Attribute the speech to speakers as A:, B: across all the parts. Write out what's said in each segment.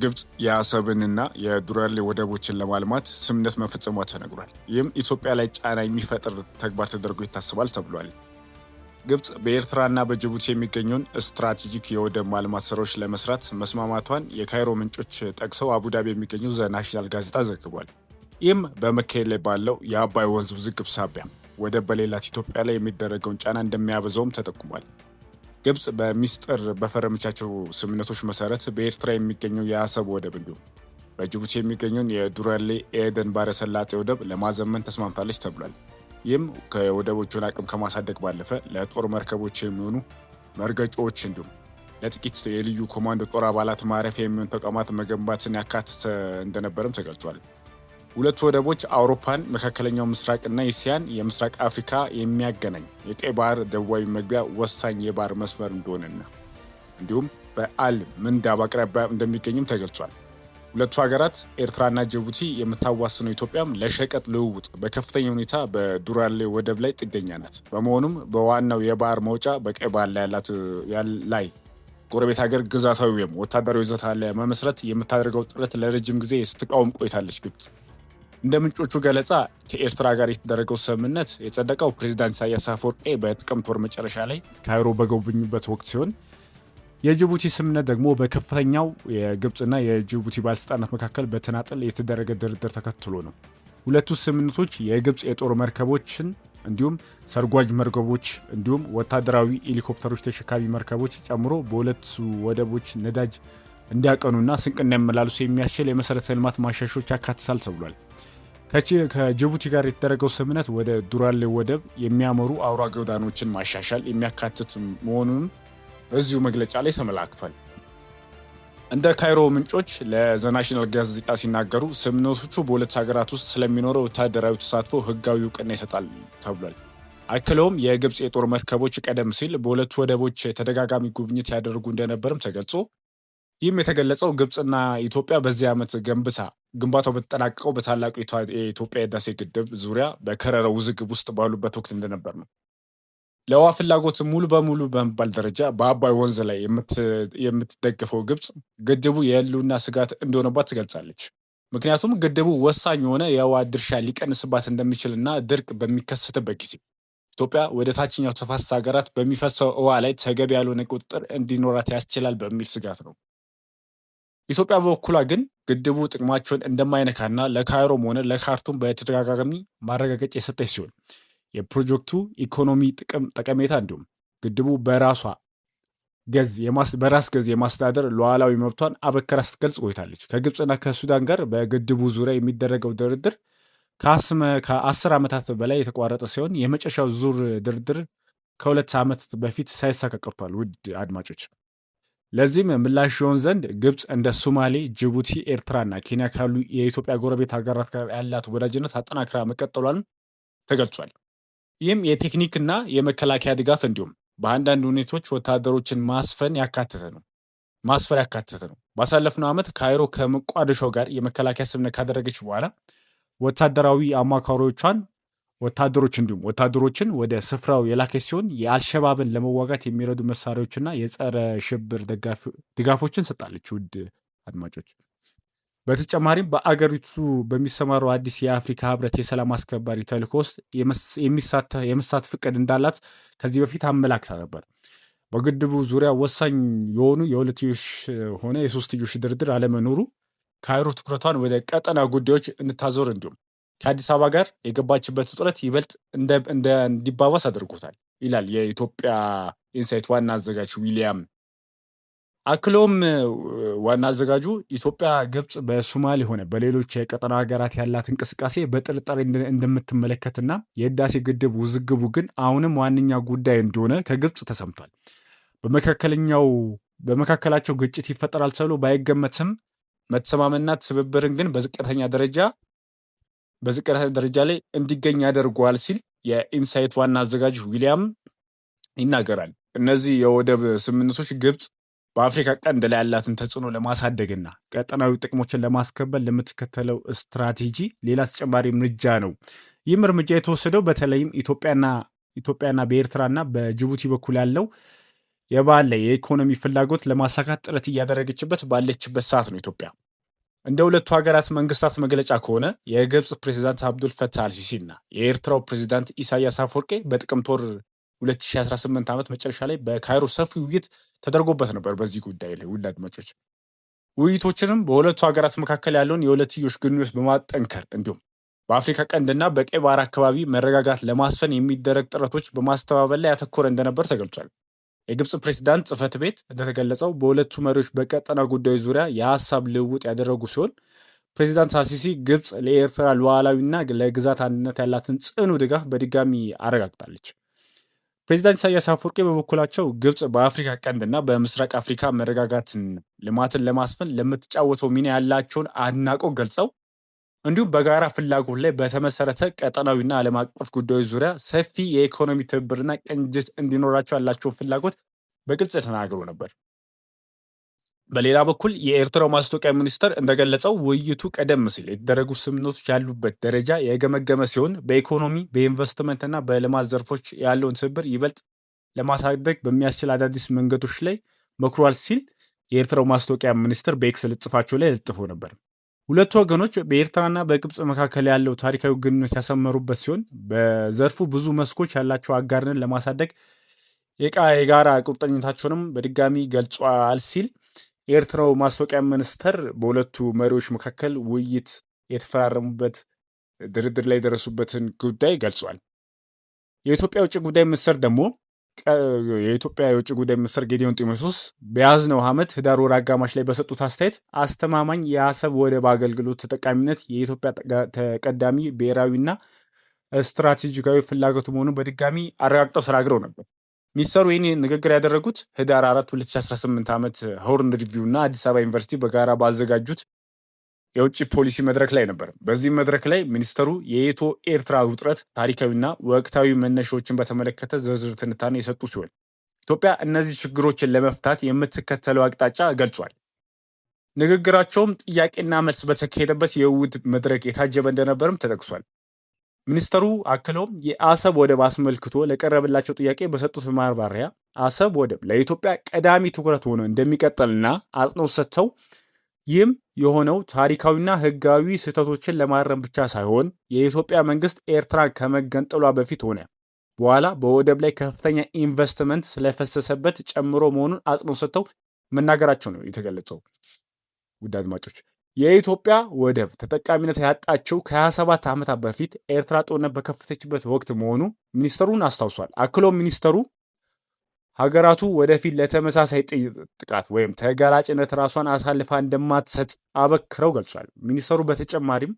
A: ግብጽ የአሰብንና የዱራሌ ወደቦችን ለማልማት ስምምነት መፈጸሟ ተነግሯል። ይህም ኢትዮጵያ ላይ ጫና የሚፈጥር ተግባር ተደርጎ ይታሰባል ተብሏል። ግብጽ በኤርትራና በጅቡቲ የሚገኘውን ስትራቴጂክ የወደብ ማልማት ስራዎች ለመስራት መስማማቷን የካይሮ ምንጮች ጠቅሰው አቡዳቢ የሚገኘው ዘ ናሽናል ጋዜጣ ዘግቧል። ይህም በመካሄድ ላይ ባለው የአባይ ወንዝ ውዝግብ ሳቢያ ወደብ በሌላት ኢትዮጵያ ላይ የሚደረገውን ጫና እንደሚያበዛውም ተጠቁሟል። ግብጽ በሚስጥር በፈረመቻቸው ስምምነቶች መሰረት በኤርትራ የሚገኘው የአሰብ ወደብ እንዲሁም በጅቡቲ የሚገኘውን የዱራሌ ኤደን ባሕረ ሰላጤ ወደብ ለማዘመን ተስማምታለች ተብሏል። ይህም ከወደቦቹን አቅም ከማሳደግ ባለፈ ለጦር መርከቦች የሚሆኑ መርገጫዎች እንዲሁም ለጥቂት የልዩ ኮማንዶ ጦር አባላት ማረፊያ የሚሆኑ ተቋማት መገንባትን ያካተተ እንደነበረም ተገልጿል። ሁለቱ ወደቦች አውሮፓን፣ መካከለኛው ምስራቅና እስያን የምስራቅ አፍሪካ የሚያገናኝ የቀይ ባህር ደቡባዊ መግቢያ ወሳኝ የባህር መስመር እንደሆነና እንዲሁም በአል ምንዳብ አቅራቢያ እንደሚገኝም ተገልጿል። ሁለቱ ሀገራት ኤርትራና ጅቡቲ የምታዋስነው ኢትዮጵያም ለሸቀጥ ልውውጥ በከፍተኛ ሁኔታ በዱራሌ ወደብ ላይ ጥገኛ ናት። በመሆኑም በዋናው የባህር መውጫ በቀይ ባህር ላይ ጎረቤት ሀገር ግዛታዊ ወይም ወታደራዊ ይዞታ ለመመስረት የምታደርገው ጥረት ለረጅም ጊዜ ስትቃወም ቆይታለች። ግብጽ እንደ ምንጮቹ ገለጻ ከኤርትራ ጋር የተደረገው ስምምነት የጸደቀው ፕሬዚዳንት ኢሳያስ አፈወርቂ በጥቅምት ወር መጨረሻ ላይ ካይሮ በጎበኙበት ወቅት ሲሆን የጅቡቲ ስምምነት ደግሞ በከፍተኛው የግብጽና የጅቡቲ ባለስልጣናት መካከል በተናጠል የተደረገ ድርድር ተከትሎ ነው። ሁለቱ ስምምነቶች የግብጽ የጦር መርከቦችን እንዲሁም ሰርጓጅ መርከቦች እንዲሁም ወታደራዊ ሄሊኮፕተሮች ተሸካሚ መርከቦች ጨምሮ በሁለቱ ወደቦች ነዳጅ እንዲያቀኑና ስንቅ እንዲያመላልሱ የሚያስችል የመሰረተ ልማት ማሻሻያዎች ያካትታል ተብሏል። ከጅቡቲ ጋር የተደረገው ስምምነት ወደ ዱራሌ ወደብ የሚያመሩ አውራ ጎዳናዎችን ማሻሻል የሚያካትት መሆኑንም በዚሁ መግለጫ ላይ ተመላክቷል። እንደ ካይሮ ምንጮች ለዘናሽናል ጋዜጣ ሲናገሩ ስምምነቶቹ በሁለት ሀገራት ውስጥ ስለሚኖረው ወታደራዊ ተሳትፎ ሕጋዊ እውቅና ይሰጣል ተብሏል። አክለውም የግብጽ የጦር መርከቦች ቀደም ሲል በሁለቱ ወደቦች ተደጋጋሚ ጉብኝት ያደርጉ እንደነበርም ተገልጾ ይህም የተገለጸው ግብጽና ኢትዮጵያ በዚህ ዓመት ግንባታው በተጠናቀቀው በታላቁ የኢትዮጵያ ህዳሴ ግድብ ዙሪያ በከረረ ውዝግብ ውስጥ ባሉበት ወቅት እንደነበር ነው። ለውሃ ፍላጎት ሙሉ በሙሉ በመባል ደረጃ በአባይ ወንዝ ላይ የምትደግፈው ግብጽ ግድቡ የህልውና ስጋት እንደሆነባት ትገልጻለች። ምክንያቱም ግድቡ ወሳኝ የሆነ የውሃ ድርሻ ሊቀንስባት እንደሚችልና ድርቅ በሚከሰትበት ጊዜ ኢትዮጵያ ወደ ታችኛው ተፋሰስ ሀገራት በሚፈሰው ውሃ ላይ ተገቢ ያልሆነ ቁጥጥር እንዲኖራት ያስችላል በሚል ስጋት ነው። ኢትዮጵያ በበኩሏ ግን ግድቡ ጥቅማቸውን እንደማይነካና ለካይሮም ሆነ ለካርቱም በተደጋጋሚ ማረጋገጫ የሰጠች ሲሆን የፕሮጀክቱ ኢኮኖሚ ጠቀሜታ እንዲሁም ግድቡ በራስ ገዝ የማስተዳደር ሉዓላዊ መብቷን አበክራ ስትገልጽ ቆይታለች። ከግብፅና ከሱዳን ጋር በግድቡ ዙሪያ የሚደረገው ድርድር ከ10 ዓመታት በላይ የተቋረጠ ሲሆን የመጨረሻው ዙር ድርድር ከ2 ዓመት በፊት ሳይሳካ ቀርቷል። ውድ አድማጮች፣ ለዚህም ምላሽ ይሆን ዘንድ ግብፅ እንደ ሶማሌ፣ ጅቡቲ፣ ኤርትራና ኬንያ ካሉ የኢትዮጵያ ጎረቤት ሀገራት ጋር ያላት ወዳጅነት አጠናክራ መቀጠሏን ተገልጿል። ይህም የቴክኒክና የመከላከያ ድጋፍ እንዲሁም በአንዳንድ ሁኔታዎች ወታደሮችን ማስፈር ያካተተ ነው። ባሳለፍነው ዓመት ካይሮ ከሞቃዲሾ ጋር የመከላከያ ስምምነት ካደረገች በኋላ ወታደራዊ አማካሪዎቿን ወታደሮችን ወደ ስፍራው የላከች ሲሆን የአልሸባብን ለመዋጋት የሚረዱ መሳሪያዎችና የጸረ ሽብር ድጋፎችን ሰጣለች። ውድ አድማጮች፣ በተጨማሪም በአገሪቱ በሚሰማረው አዲስ የአፍሪካ ህብረት የሰላም አስከባሪ ተልዕኮ ውስጥ የመሳተፍ ዕቅድ እንዳላት ከዚህ በፊት አመላክታ ነበር። በግድቡ ዙሪያ ወሳኝ የሆኑ የሁለትዮሽ ሆነ የሶስትዮሽ ድርድር አለመኖሩ ካይሮ ትኩረቷን ወደ ቀጠና ጉዳዮች እንድታዞር እንዲሁም ከአዲስ አበባ ጋር የገባችበት ውጥረት ይበልጥ እንዲባባስ አድርጎታል ይላል የኢትዮጵያ ኢንሳይት ዋና አዘጋጅ ዊሊያም። አክሎም ዋና አዘጋጁ ኢትዮጵያ ግብጽ በሶማሌ ሆነ በሌሎች የቀጠና ሀገራት ያላት እንቅስቃሴ በጥርጣሬ እንደምትመለከትና የህዳሴ ግድብ ውዝግቡ ግን አሁንም ዋነኛ ጉዳይ እንደሆነ ከግብጽ ተሰምቷል። በመካከላቸው ግጭት ይፈጠራል ተብሎ ባይገመትም መተማመንና ትብብርን ግን በዝቅተኛ ደረጃ ላይ እንዲገኝ ያደርገዋል ሲል የኢንሳይት ዋና አዘጋጅ ዊሊያም ይናገራል። እነዚህ የወደብ ስምምነቶች ግብጽ በአፍሪካ ቀንድ ላይ ያላትን ተጽዕኖ ለማሳደግና ቀጠናዊ ጥቅሞችን ለማስከበር ለምትከተለው ስትራቴጂ ሌላ ተጨማሪ እርምጃ ነው። ይህም እርምጃ የተወሰደው በተለይም ኢትዮጵያና በኤርትራና በጅቡቲ በኩል ያለው የባለ የኢኮኖሚ ፍላጎት ለማሳካት ጥረት እያደረገችበት ባለችበት ሰዓት ነው ኢትዮጵያ። እንደ ሁለቱ ሀገራት መንግስታት መግለጫ ከሆነ የግብፅ ፕሬዚዳንት አብዱል ፈታህ አልሲሲ እና የኤርትራው ፕሬዚዳንት ኢሳያስ አፈወርቄ በጥቅምት ወር 2018 ዓመት መጨረሻ ላይ በካይሮ ሰፊ ውይይት ተደርጎበት ነበር። በዚህ ጉዳይ ላይ ውድ አድማጮች ውይይቶችንም በሁለቱ ሀገራት መካከል ያለውን የሁለትዮሽ ግንኙነት በማጠንከር እንዲሁም በአፍሪካ ቀንድና በቀይ ባህር አካባቢ መረጋጋት ለማስፈን የሚደረግ ጥረቶች በማስተባበል ላይ ያተኮረ እንደነበር ተገልጿል። የግብፅ ፕሬዚዳንት ጽህፈት ቤት እንደተገለጸው በሁለቱ መሪዎች በቀጠና ጉዳዮች ዙሪያ የሀሳብ ልውውጥ ያደረጉ ሲሆን ፕሬዚዳንት አልሲሲ ግብፅ ለኤርትራ ሉዓላዊና ለግዛት አንድነት ያላትን ጽኑ ድጋፍ በድጋሚ አረጋግጣለች። ፕሬዚዳንት ኢሳያስ አፈወርቂ በበኩላቸው ግብፅ በአፍሪካ ቀንድና በምስራቅ አፍሪካ መረጋጋትን፣ ልማትን ለማስፈን ለምትጫወተው ሚና ያላቸውን አድናቆት ገልጸው እንዲሁም በጋራ ፍላጎት ላይ በተመሰረተ ቀጠናዊና ዓለም አቀፍ ጉዳዮች ዙሪያ ሰፊ የኢኮኖሚ ትብብርና ቅንጅት እንዲኖራቸው ያላቸውን ፍላጎት በግልጽ ተናግሮ ነበር። በሌላ በኩል የኤርትራው ማስታወቂያ ሚኒስተር እንደገለጸው ውይይቱ ቀደም ሲል የተደረጉ ስምምነቶች ያሉበት ደረጃ የገመገመ ሲሆን በኢኮኖሚ በኢንቨስትመንትና በልማት ዘርፎች ያለውን ትብብር ይበልጥ ለማሳደግ በሚያስችል አዳዲስ መንገዶች ላይ መክሯል ሲል የኤርትራው ማስታወቂያ ሚኒስተር በኤክስ ልጥፋቸው ላይ ለጥፎ ነበር። ሁለቱ ወገኖች በኤርትራና በግብፅ መካከል ያለው ታሪካዊ ግንኙነት ያሰመሩበት ሲሆን በዘርፉ ብዙ መስኮች ያላቸው አጋርነት ለማሳደግ የጋራ ቁርጠኝነታቸውንም በድጋሚ ገልጿል ሲል የኤርትራው ማስታወቂያ ሚኒስተር በሁለቱ መሪዎች መካከል ውይይት የተፈራረሙበት ድርድር ላይ የደረሱበትን ጉዳይ ገልጿል። የኢትዮጵያ ውጭ ጉዳይ ሚኒስተር ደግሞ የኢትዮጵያ የውጭ ጉዳይ ሚኒስትር ጌዲዮን ጢሞቴዎስ በያዝነው ዓመት ህዳር ወር አጋማሽ ላይ በሰጡት አስተያየት አስተማማኝ የአሰብ ወደብ አገልግሎት ተጠቃሚነት የኢትዮጵያ ተቀዳሚ ብሔራዊና ስትራቴጂካዊ ፍላጎት መሆኑን በድጋሚ አረጋግጠው ተናግረው ነበር። ሚኒስተሩ ይህን ንግግር ያደረጉት ህዳር 4 2018 ዓመት ሆርን ሪቪው እና አዲስ አበባ ዩኒቨርሲቲ በጋራ ባዘጋጁት የውጭ ፖሊሲ መድረክ ላይ ነበር። በዚህ መድረክ ላይ ሚኒስተሩ የኢትዮ ኤርትራ ውጥረት ታሪካዊና ወቅታዊ መነሻዎችን በተመለከተ ዝርዝር ትንታኔ የሰጡ ሲሆን ኢትዮጵያ እነዚህ ችግሮችን ለመፍታት የምትከተለው አቅጣጫ ገልጿል። ንግግራቸውም ጥያቄና መልስ በተካሄደበት የውይይት መድረክ የታጀበ እንደነበርም ተጠቅሷል። ሚኒስተሩ አክለውም የአሰብ ወደብ አስመልክቶ ለቀረበላቸው ጥያቄ በሰጡት ማብራሪያ አሰብ ወደብ ለኢትዮጵያ ቀዳሚ ትኩረት ሆኖ እንደሚቀጥልና አጽንኦት ሰጥተው ይህም የሆነው ታሪካዊና ህጋዊ ስህተቶችን ለማረም ብቻ ሳይሆን የኢትዮጵያ መንግስት ኤርትራ ከመገንጠሏ በፊት ሆነ በኋላ በወደብ ላይ ከፍተኛ ኢንቨስትመንት ስለፈሰሰበት ጨምሮ መሆኑን አጽንኦት ሰጥተው መናገራቸው ነው የተገለጸው። ውድ አድማጮች የኢትዮጵያ ወደብ ተጠቃሚነት ያጣችው ከ27 ዓመታት በፊት ኤርትራ ጦርነት በከፈተችበት ወቅት መሆኑ ሚኒስተሩን አስታውሷል። አክሎም ሚኒስተሩ ሀገራቱ ወደፊት ለተመሳሳይ ጥቃት ወይም ተጋላጭነት ራሷን አሳልፋ እንደማትሰጥ አበክረው ገልጿል። ሚኒስተሩ በተጨማሪም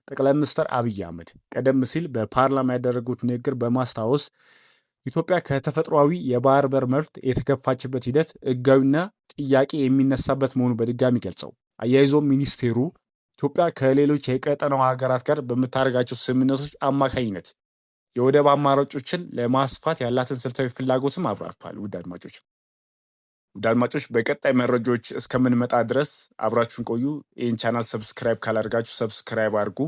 A: ጠቅላይ ሚኒስትር አብይ አህመድ ቀደም ሲል በፓርላማ ያደረጉት ንግግር በማስታወስ ኢትዮጵያ ከተፈጥሯዊ የባህር በር መብት የተገፋችበት ሂደት ህጋዊና ጥያቄ የሚነሳበት መሆኑ በድጋሚ ገልጸው አያይዞም ሚኒስቴሩ ኢትዮጵያ ከሌሎች የቀጠናው ሀገራት ጋር በምታደርጋቸው ስምምነቶች አማካኝነት የወደብ አማራጮችን ለማስፋት ያላትን ስልታዊ ፍላጎትም አብራርቷል። ውድ አድማጮች በቀጣይ መረጃዎች እስከምንመጣ ድረስ አብራችሁን ቆዩ። ይህን ቻናል ሰብስክራይብ ካላደርጋችሁ ሰብስክራይብ አድርጉ።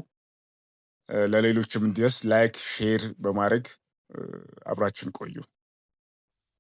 A: ለሌሎችም እንዲደርስ ላይክ፣ ሼር በማድረግ አብራችሁን ቆዩ።